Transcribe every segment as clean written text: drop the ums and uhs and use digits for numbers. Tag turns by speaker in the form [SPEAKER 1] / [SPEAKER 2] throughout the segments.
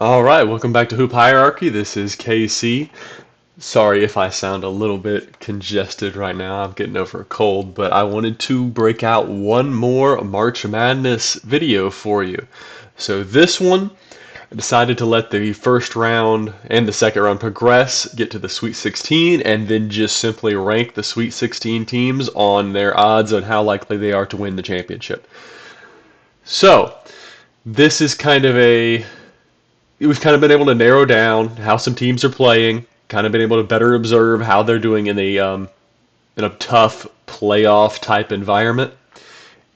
[SPEAKER 1] All right, welcome back to Hoop Hierarchy. This is KC. Sorry if I sound a little bit congested right now. I'm getting over a cold, but I wanted to break out one more March Madness video for you. So this one, I decided to let the first round and the second round progress, get to the Sweet 16, and then just simply rank the Sweet 16 teams on their odds on how likely they are to win the championship. So, this is kind of a we've kind of been able to narrow down how some teams are playing, kind of been able to better observe how they're doing in a tough playoff type environment.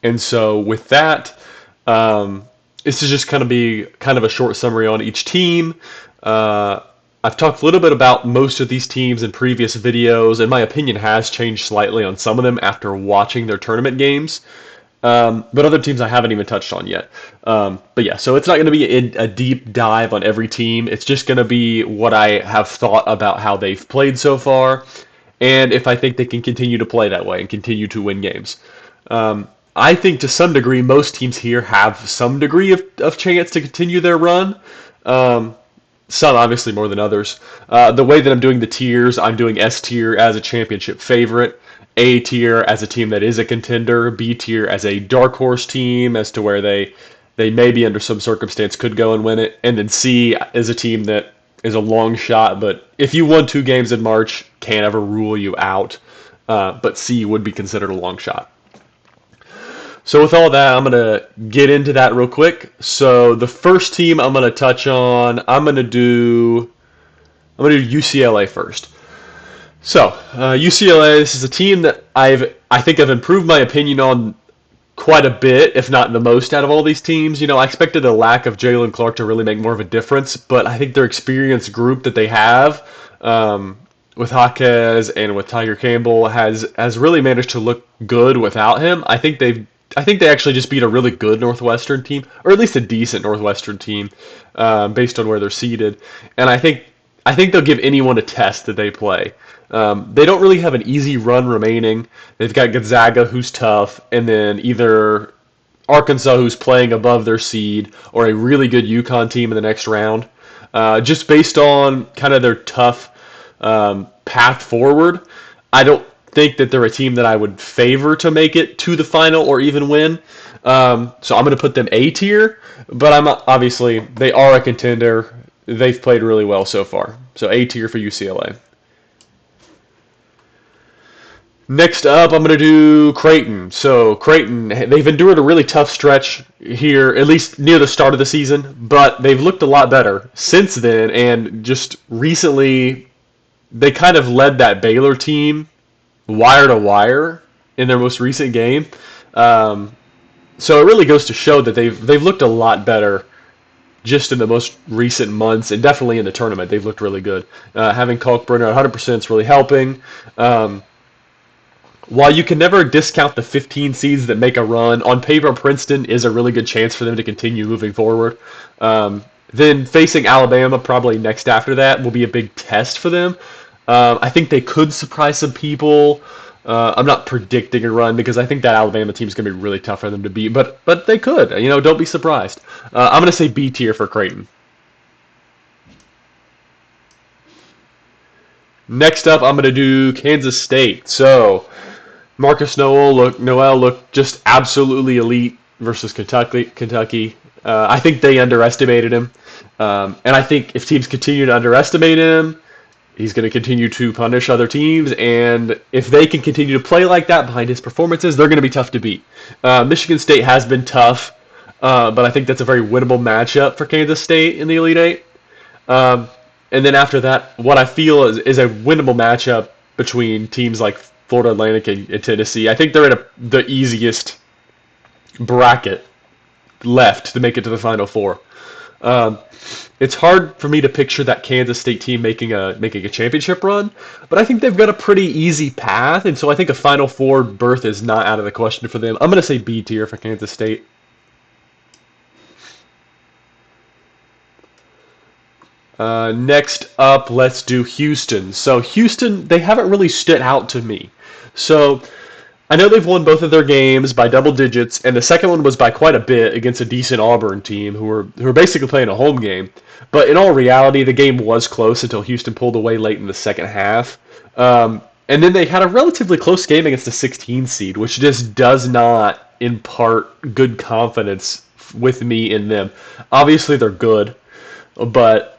[SPEAKER 1] And so with that, this is just kind of be kind of a short summary on each team. Uh, I've talked a little bit about most of these teams in previous videos, and my opinion has changed slightly on some of them after watching their tournament games. But other teams I haven't even touched on yet. But yeah, so it's not going to be a deep dive on every team. It's just going to be what I have thought about how they've played so far, and if I think they can continue to play that way and continue to win games. I think to some degree, most teams here have some degree of chance to continue their run. Um, some obviously more than others. The way that I'm doing the tiers, I'm doing S tier as a championship favorite, A tier as a team that is a contender, B tier as a dark horse team as to where they maybe under some circumstance could go and win it, and then C is a team that is a long shot, but if you won 2 games in March, can't ever rule you out. But C would be considered a long shot. So with all that, I'm gonna get into that real quick. So the first team I'm gonna touch on, I'm gonna do UCLA first. So UCLA, this is a team that I think I've improved my opinion on quite a bit, if not the most, out of all these teams. I expected a lack of Jalen Clark to really make more of a difference, but I think their experienced group that they have with Jaquez and with Tiger Campbell has really managed to look good without him. I think they actually just beat a really good Northwestern team, or at least a decent Northwestern team, based on where they're seated. And I think they'll give anyone a test that they play. They don't really have an easy run remaining. They've got Gonzaga, who's tough, and then either Arkansas, who's playing above their seed, or a really good UConn team in the next round. Just based on kind of their tough path forward, I don't think that they're a team that I would favor to make it to the final or even win. So I'm going to put them A tier, but obviously they are a contender. They've played really well so far. So A tier for UCLA. Next up, I'm going to do Creighton. So Creighton, they've endured a really tough stretch here, at least near the start of the season, but they've looked a lot better since then. And just recently, they kind of led that Baylor team wire to wire in their most recent game. Um, so it really goes to show that they've looked a lot better just in the most recent months, and definitely in the tournament they've looked really good. Having Kalkbrenner at 100% is really helping. Um, while you can never discount the 15 seeds that make a run, on paper Princeton is a really good chance for them to continue moving forward. Then facing Alabama probably next after that will be a big test for them. I think they could surprise some people. I'm not predicting a run because I think that Alabama team is going to be really tough for them to beat, but they could. Don't be surprised. I'm going to say B tier for Creighton. Next up, I'm going to do Kansas State. So Marcus Noel looked just absolutely elite versus Kentucky. I think they underestimated him, and I think if teams continue to underestimate him, he's going to continue to punish other teams, and if they can continue to play like that behind his performances, they're going to be tough to beat. Michigan State has been tough, but I think that's a very winnable matchup for Kansas State in the Elite Eight. Um, and then after that, what I feel is a winnable matchup between teams like Florida Atlantic and Tennessee. I think they're in the easiest bracket left to make it to the Final Four. Um, it's hard for me to picture that Kansas State team making a championship run, but I think they've got a pretty easy path, and so I think a Final Four berth is not out of the question for them. I'm going to say B tier for Kansas State. Next up, let's do Houston. So Houston, they haven't really stood out to me. So I know they've won both of their games by double digits, and the second one was by quite a bit against a decent Auburn team who were basically playing a home game. But in all reality, the game was close until Houston pulled away late in the second half. And then they had a relatively close game against a 16 seed, which just does not impart good confidence with me in them. Obviously, they're good, but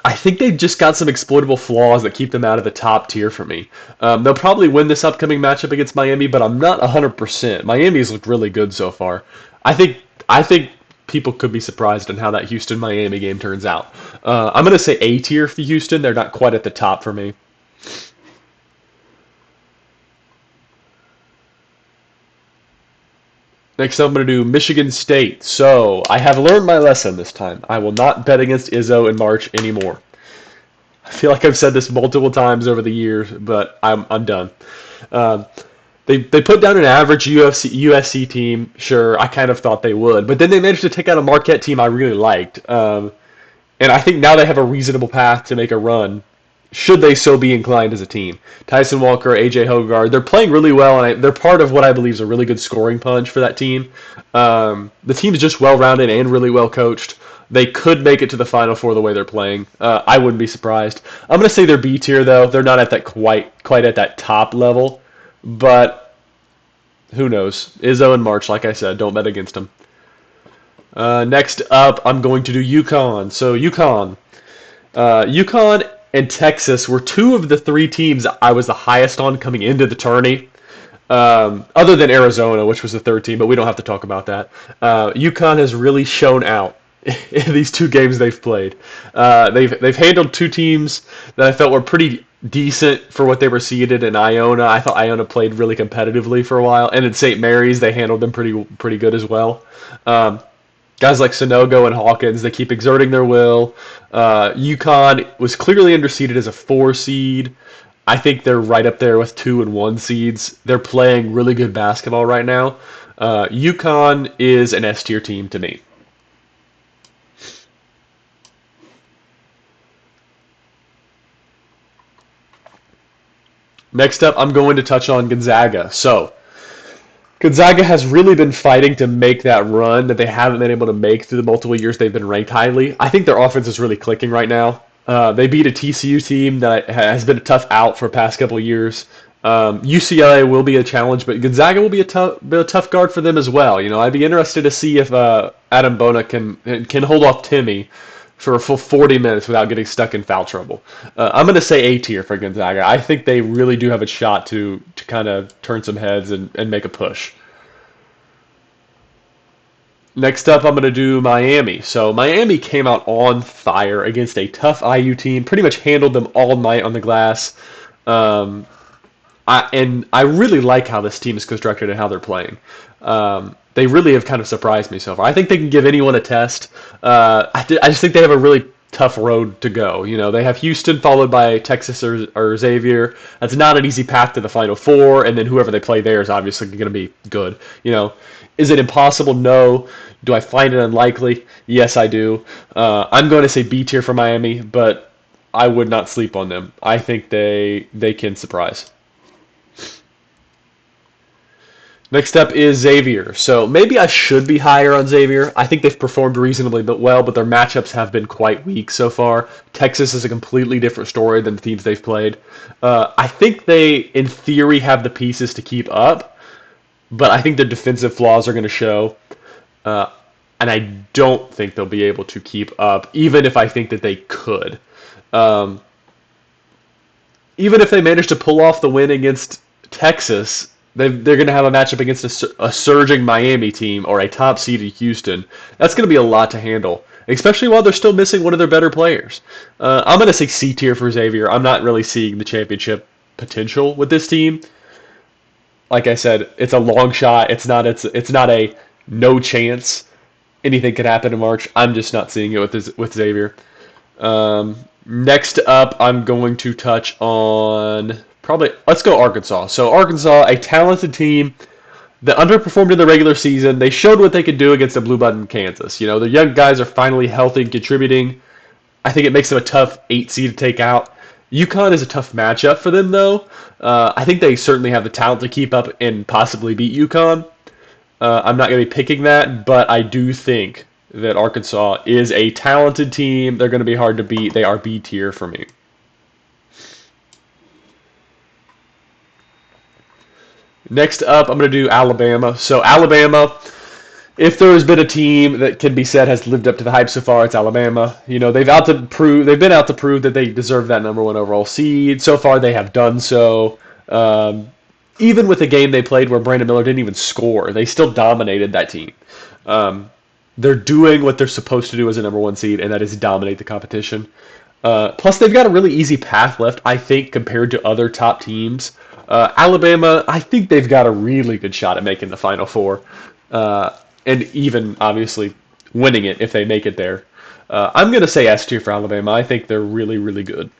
[SPEAKER 1] I think they've just got some exploitable flaws that keep them out of the top tier for me. They'll probably win this upcoming matchup against Miami, but I'm not 100%. Miami's looked really good so far. I think I think people could be surprised on how that Houston Miami game turns out. I'm going to say A tier for Houston. They're not quite at the top for me. Next, up, I'm going to do Michigan State. So I have learned my lesson this time. I will not bet against Izzo in March anymore. I feel like I've said this multiple times over the years, but I'm done. Um, they put down an average USC team. Sure, I kind of thought they would, but then they managed to take out a Marquette team I really liked. And I think now they have a reasonable path to make a run, should they so be inclined as a team. Tyson Walker, AJ Hogard, they're playing really well, and they're part of what I believe is a really good scoring punch for that team. The team is just well rounded and really well coached. They could make it to the Final Four the way they're playing. I wouldn't be surprised. I'm going to say they're B tier though. They're not at that quite at that top level, but who knows? Izzo in March, like I said, don't bet against them. Next up, I'm going to do UConn. So UConn and Texas were two of the three teams I was the highest on coming into the tourney. Other than Arizona, which was the third team, but we don't have to talk about that. UConn has really shown out in these two games they've played. They've handled two teams that I felt were pretty decent for what they were seeded in Iona. I thought Iona played really competitively for a while, and in St. Mary's they handled them pretty good as well. Um, Guys like Sonogo and Hawkins, they keep exerting their will. UConn was clearly underseeded as a four seed. I think they're right up there with two and one seeds. They're playing really good basketball right now. UConn is an S tier team to me. Next up, I'm going to touch on Gonzaga. So, Gonzaga has really been fighting to make that run that they haven't been able to make through the multiple years they've been ranked highly. I think their offense is really clicking right now. They beat a TCU team that has been a tough out for the past couple of years. UCLA will be a challenge, but Gonzaga will be a tough guard for them as well. You know, I'd be interested to see if Adam Bona can hold off Timmy for a full 40 minutes without getting stuck in foul trouble. I'm going to say A tier for Gonzaga. I think they really do have a shot to kind of turn some heads and make a push. Next up, I'm going to do Miami. So Miami came out on fire against a tough IU team, pretty much handled them all night on the glass. Um, and I really like how this team is constructed and how they're playing. They really have kind of surprised me so far. I think they can give anyone a test. I just think they have a really tough road to go. You know, they have Houston followed by Texas or Xavier. That's not an easy path to the Final Four, and then whoever they play there is obviously going to be good. You know, is it impossible? No. Do I find it unlikely? Yes, I do. I'm going to say B tier for Miami, but I would not sleep on them. I think they can surprise. Next up is Xavier. So maybe I should be higher on Xavier. I think they've performed reasonably but well, but their matchups have been quite weak so far. Texas is a completely different story than the teams they've played. I think they, in theory, have the pieces to keep up, but I think their defensive flaws are going to show. Uh, and I don't think they'll be able to keep up, even if I think that they could. Um, Even if they manage to pull off the win against Texas, they're going to have a matchup against a surging Miami team or a top seeded Houston. That's going to be a lot to handle, especially while they're still missing one of their better players. I'm going to say C tier for Xavier. I'm not really seeing the championship potential with this team. Like I said, it's a long shot. It's not a no chance. Anything could happen in March. I'm just not seeing it with Xavier. Next up, I'm going to touch on probably, let's go Arkansas. So Arkansas, a talented team that underperformed in the regular season. They showed what they could do against the Blue Blood in Kansas. You know, the young guys are finally healthy and contributing. I think it makes them a tough 8 seed to take out. UConn is a tough matchup for them, though. I think they certainly have the talent to keep up and possibly beat UConn. I'm not going to be picking that, but I do think that Arkansas is a talented team. They're going to be hard to beat. They are B tier for me. Next up, I'm going to do Alabama. So Alabama, if there has been a team that can be said has lived up to the hype so far, it's Alabama. You know, they've been out to prove that they deserve that number one overall seed. So far, they have done so. Um, Even with the game they played where Brandon Miller didn't even score, they still dominated that team. Um, they're doing what they're supposed to do as a number one seed, and that is dominate the competition. Plus, they've got a really easy path left, I think, compared to other top teams. Alabama, I think they've got a really good shot at making the Final Four, and even obviously winning it if they make it there. I'm going to say S tier for Alabama. I think they're really, really good.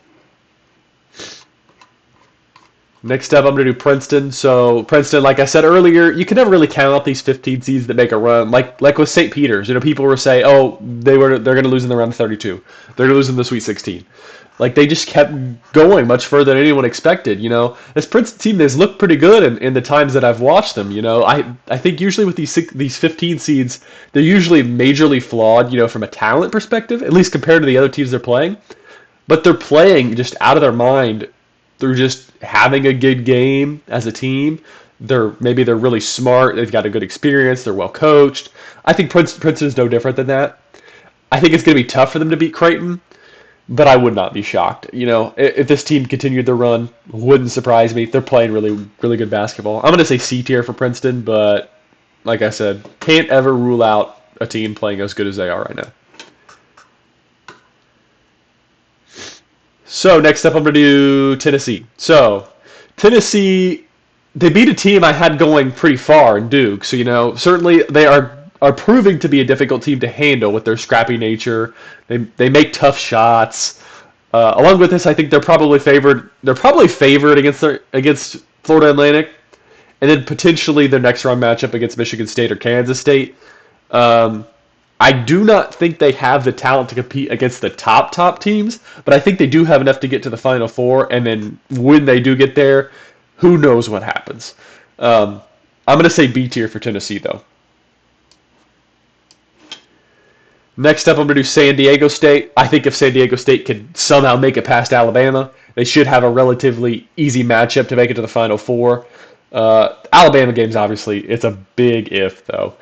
[SPEAKER 1] Next up, I'm going to do Princeton. So Princeton, like I said earlier, you can never really count out these 15 seeds that make a run. Like with St. Peter's, you know, people were saying, oh, they're going to lose in the round of 32. They're going to lose in the Sweet 16. Like they just kept going much further than anyone expected. You know, this Princeton team has looked pretty good in the times that I've watched them. You know, I think usually with these 15 seeds, they're usually majorly flawed. You know, from a talent perspective, at least compared to the other teams they're playing. But they're playing just out of their mind through just having a good game as a team. Maybe they're really smart. They've got a good experience. They're well coached. I think Princeton's no different than that. I think it's going to be tough for them to beat Creighton, but I would not be shocked. You know, if this team continued their run, wouldn't surprise me. They're playing really, really good basketball. I'm going to say C tier for Princeton, but like I said, can't ever rule out a team playing as good as they are right now. So next up, I'm going to do Tennessee. So Tennessee, they beat a team I had going pretty far in Duke. So certainly they are proving to be a difficult team to handle with their scrappy nature. They make tough shots. Along with this, I think they're probably favored. They're probably favored against Florida Atlantic, and then potentially their next round matchup against Michigan State or Kansas State. Um, I do not think they have the talent to compete against the top teams, but I think they do have enough to get to the Final Four. And then when they do get there, who knows what happens? I'm going to say B tier for Tennessee, though. Next up, I'm going to do San Diego State. I think if San Diego State can somehow make it past Alabama, they should have a relatively easy matchup to make it to the Final Four. Alabama games, obviously, it's a big if, though.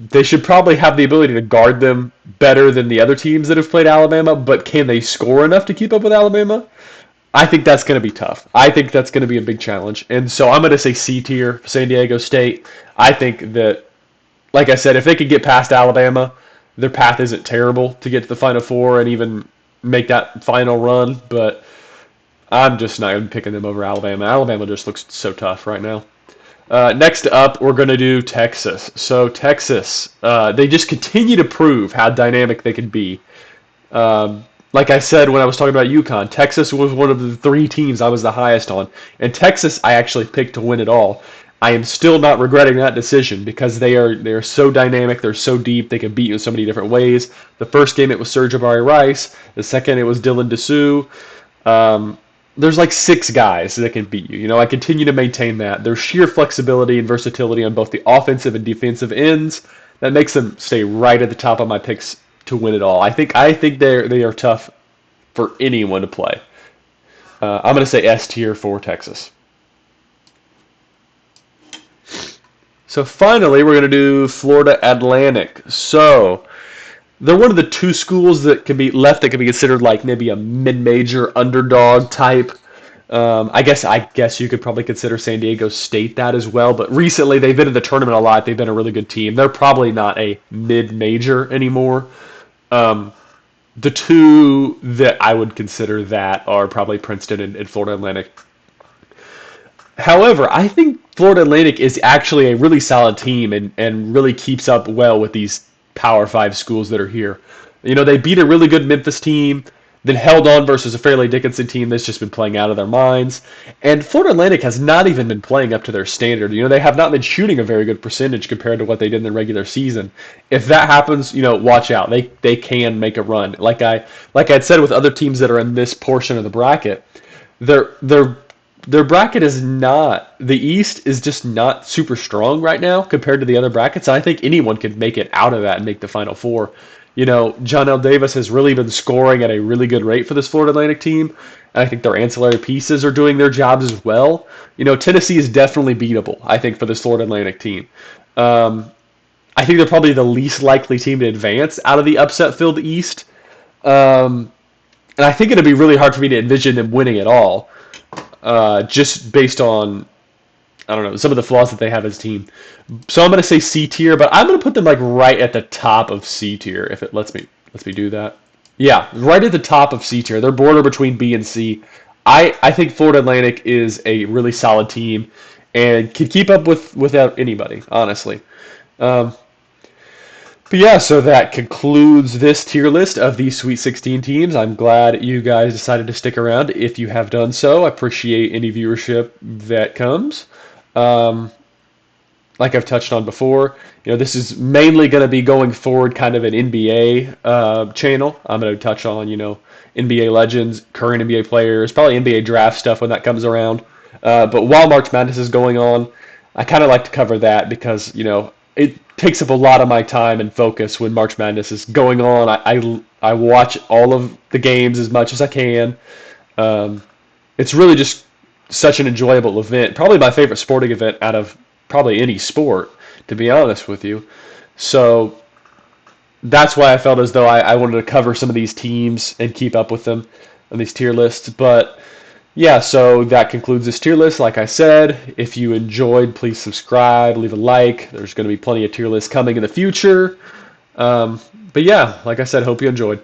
[SPEAKER 1] They should probably have the ability to guard them better than the other teams that have played Alabama, but can they score enough to keep up with Alabama? I think that's going to be tough. I think that's going to be a big challenge. And so I'm going to say C tier for San Diego State. I think that, like I said, if they could get past Alabama, their path isn't terrible to get to the Final Four and even make that final run, but I'm just not even picking them over Alabama. Alabama just looks so tough right now. Next up, we're going to do Texas. So Texas, they just continue to prove how dynamic they can be. Like I said when I was talking about UConn, Texas was one of the three teams I was the highest on. And Texas, I actually picked to win it all. I am still not regretting that decision because they're so dynamic, they're so deep, they can beat you in so many different ways. The first game it was Serge Abari Rice. The second it was Dylan Dessou. There's like six guys that can beat you. I continue to maintain that. There's sheer flexibility and versatility on both the offensive and defensive ends that makes them stay right at the top of my picks to win it all. I think they are tough for anyone to play. I'm going to say S tier for Texas. So finally, we're going to do Florida Atlantic. So they're one of the two schools that can be left that can be considered like maybe a mid-major underdog type. I guess you could probably consider San Diego State that as well. But recently they've been in the tournament a lot. They've been a really good team. They're probably not a mid-major anymore. The two that I would consider that are probably Princeton and Florida Atlantic. However, I think Florida Atlantic is actually a really solid team and really keeps up well with these Power 5 schools that are here. They beat a really good Memphis team. then held on versus a Fairleigh Dickinson team that's just been playing out of their minds. And Florida Atlantic has not even been playing up to their standard. They have not been shooting a very good percentage compared to what they did in the regular season. If that happens, watch out. They can make a run. Like I'd said with other teams that are in this portion of the bracket, their bracket is not, the East is just not super strong right now compared to the other brackets. I think anyone could make it out of that and make the Final Four. John L. Davis has really been scoring at a really good rate for this Florida Atlantic team. And I think their ancillary pieces are doing their jobs as well. Tennessee is definitely beatable, I think, for this Florida Atlantic team. I think they're probably the least likely team to advance out of the upset-filled East. And I think it'd be really hard for me to envision them winning at all, just based on, I don't know, some of the flaws that they have as a team. So I'm going to say C tier, but I'm going to put them like right at the top of C tier if it lets me do that. Yeah, right at the top of C tier. They're border between B and C. I think Florida Atlantic is a really solid team and can keep up without anybody, honestly. Um, but yeah, so that concludes this tier list of the Sweet 16 teams. I'm glad you guys decided to stick around. If you have done so, I appreciate any viewership that comes. Um, like I've touched on before, this is mainly going to be going forward kind of an NBA channel. I'm going to touch on, NBA legends, current NBA players, probably NBA draft stuff when that comes around. But while March Madness is going on, I kind of like to cover that because, it takes up a lot of my time and focus when March Madness is going on. I watch all of the games as much as I can. Um, it's really just such an enjoyable event. Probably my favorite sporting event out of probably any sport, to be honest with you. So that's why I felt as though I wanted to cover some of these teams and keep up with them on these tier lists. But yeah, so that concludes this tier list. Like I said, if you enjoyed, please subscribe, leave a like. There's going to be plenty of tier lists coming in the future. But yeah, like I said, hope you enjoyed.